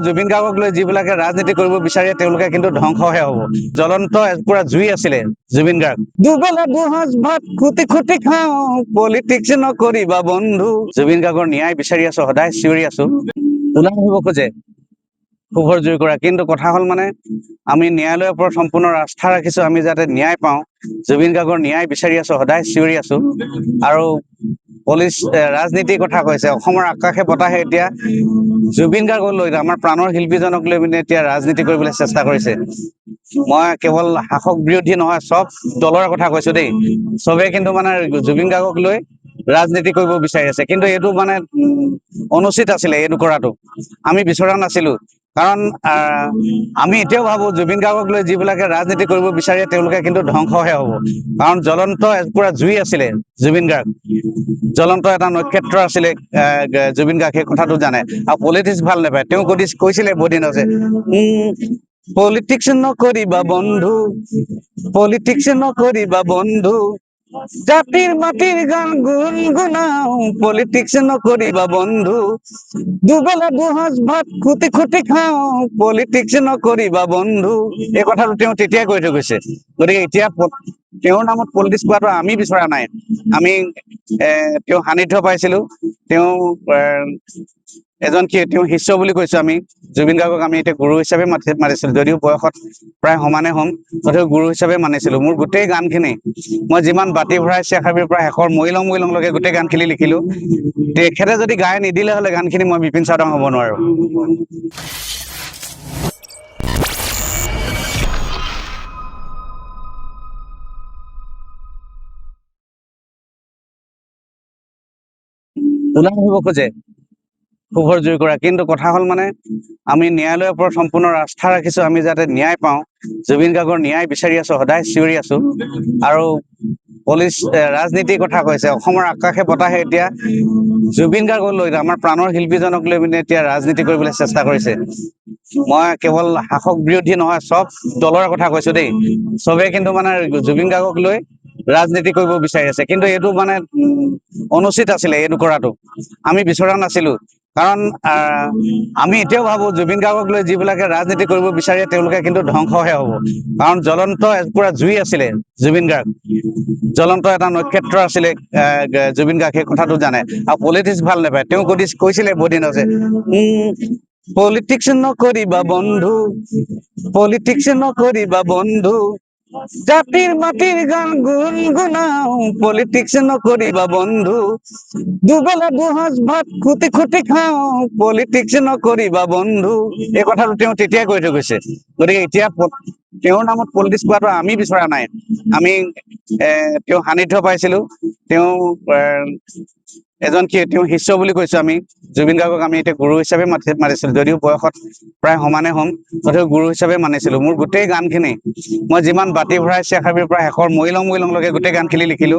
জুবিন গাৰ্গক লৈ যিবিলাকে ৰাজনীতি কৰিব বিচাৰে তেওঁলোকে কিন্তু ধ্বংসহে হ'ব। জ্বলন্ত পুৰা জুই আছিলে জুবিন গাৰ্গ। দুবেলা দুসাঁজ ভাত খুটি খুটি খাওঁ, পলিটিক্স নকৰিবা বন্ধু। জুবিন গাৰ্গৰ ন্যায় বিচাৰি আছো, সদায় চিঞৰি আছো। ওলাই আহিব খোজে পোহৰ জুই কৰা, কিন্তু কথা হ'ল মানে আমি ন্যায়ালয়ৰ ওপৰত সম্পূৰ্ণ আস্থা ৰাখিছো, আমি যাতে ন্যায় পাওঁ। জুবিন গাৰ্গৰ ন্যায় বিচাৰি আছো, সদায় চিঞৰি আছো। আৰু পুলিচ ৰাজনীতিৰ কথা কৈছে, অসমৰ আকাশে বতাহে এতিয়া জুবিন গাৰ্গক লৈ, আমাৰ প্ৰাণৰ শিল্পীজনক লৈ পিনে এতিয়া ৰাজনীতি কৰিবলৈ চেষ্টা কৰিছে। মই কেৱল শাসক বিৰোধী নহয়, চব দলৰ কথা কৈছো দেই। চবে কিন্তু মানে জুবিন গাৰ্গক লৈ ৰাজনীতি কৰিব বিচাৰি আছে, কিন্তু এইটো মানে অনুচিত আছিলে এইটো কৰাটো। আমি বিচৰা নাছিলো, কাৰণ আমি এতিয়াও ভাবো জুবিন গাৰ্গক লৈ যিবিলাকে ৰাজনীতি কৰিব বিচাৰে তেওঁলোকে কিন্তু ধ্বংসহে হ'ব। কাৰণ জ্বলন্ত পুৰা জুই আছিলে জুবিন গাৰ্গ, জ্বলন্ত এটা নক্ষত্ৰ আছিলে জুবিন গাৰ্গ, সেই কথাটো জানে। আৰু পলিটিক্স ভাল নাপায়, তেওঁ কৈছিলে বহুত দিন আছে, পলিটিক্স নকৰিবা বন্ধু, পলিটিক্স নকৰিবা বন্ধু, জাতিৰ মাটিৰ গান গুণগুণাও, পলিটিক্স নকৰিবা বন্ধু, দুবেলা দুসাঁজ ভাত খুটি খুটি খাওঁ, পলিটিক্স নকৰিবা বন্ধু। এই কথাটো তেওঁ তেতিয়াই কৈ থৈ গৈছে। গতিকে এতিয়া তেওঁৰ নামত পলিটিক্স কৰাটো আমি বিচৰা নাই। আমি তেওঁ সান্নিধ্য পাইছিলো, তেওঁ এজন তেওঁ শিষ্য বুলি কৈছো আমি। জুবিন গাৰ্গক আমি এতিয়া গুৰু হিচাপে মানিছিলো, যদিও বয়সত প্ৰায় সমানে হ'ম, তথাপিও গুৰু হিচাপে মানিছিলো। মোৰ গোটেই গানখিনি মই যিমান বাতি ভৰাই চেখাবিৰ পৰা শেষৰ মৰিলং মৰিলংলৈকে গোটেই গানখিনি লিখিলো। তেখেতে যদি গাই নিদিলে হ'লে গানখিনি, মই বিপিন চাওদাং হ'ব নোৱাৰো। ওলাই আহিব খোজে পোহৰ জুই কৰা, কিন্তু কথা হ'ল মানে আমি ন্যায়ালয়ৰ ওপৰত সম্পূৰ্ণ আস্থা ৰাখিছো, আমি যাতে ন্যায় পাওঁ। জুবিন গাৰ্গৰ ন্যায় বিচাৰি আছো, সদায় চিঞৰি আছো। আৰু পুলিচ ৰাজনীতিৰ কথা কৈছে, অসমৰ আকাশে বতাহে এতিয়া জুবিন গাৰ্গক লৈ, আমাৰ প্ৰাণৰ শিল্পীজনক লৈ পিনে এতিয়া ৰাজনীতি কৰিবলৈ চেষ্টা কৰিছে। মই কেৱল শাসক বিৰোধী নহয়, চব দলৰ কথা কৈছো দেই। চবে কিন্তু মানে জুবিন গাৰ্গক লৈ ৰাজনীতি কৰিব বিচাৰি আছে, কিন্তু এইটো মানে অনুচিত আছিলে এইটো কৰাটো। আমি বিচৰা নাছিলো, কাৰণ আমি এতিয়াও ভাবো জুবিন গাৰ্গক লৈ যিবিলাকে ৰাজনীতি কৰিব বিচাৰে তেওঁলোকে কিন্তু ধ্বংসহে হ'ব। কাৰণ জ্বলন্ত পুৰা জুই আছিলে জুবিন গাৰ্গ, জ্বলন্ত এটা নক্ষত্ৰ আছিলে জুবিন গাৰ্গ, সেই কথাটো জানে। আৰু পলিটিক্স ভাল নাপায়, তেওঁ কৈছিলে বহুত দিন আছে, পলিটিক্স নকৰিবা বন্ধু, পলিটিক্স নকৰিবা বন্ধু, জাতিৰ মাটিৰ গান গুণগুণাও, পলিটিক্স নকৰিবা বন্ধু, দুবেলা দুসাঁজ ভাত খুটি খুটি খাওঁ, পলিটিক্স নকৰিবা বন্ধু। এই কথাটো তেওঁ তেতিয়াই কৈ থৈ গৈছে। গতিকে এতিয়া তেওঁৰ নামত পলিটিক্স কৰাটো আমি বিচৰা নাই। আমি তেওঁ সান্নিধ্য পাইছিলো, তেওঁ এজন তেওঁ শিষ্য বুলি কৈছো আমি। জুবিন গাৰ্গক আমি এতিয়া গুৰু হিচাপে মানিছিলো, যদিও বয়সত প্ৰায় সমানে হ'ম, তথাপিও গুৰু হিচাপে মানিছিলো। মোৰ গোটেই গানখিনি মই যিমান বাতি ভৰাই চেখাবিৰ পৰা শেষৰ মৰিলং মৰিলংলৈকে গোটেই গানখিনি লিখিলো।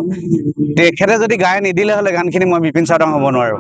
তেখেতে যদি গাই নিদিলে হ'লে গানখিনি, মই বিপিন চাওদাং হ'ব নোৱাৰো।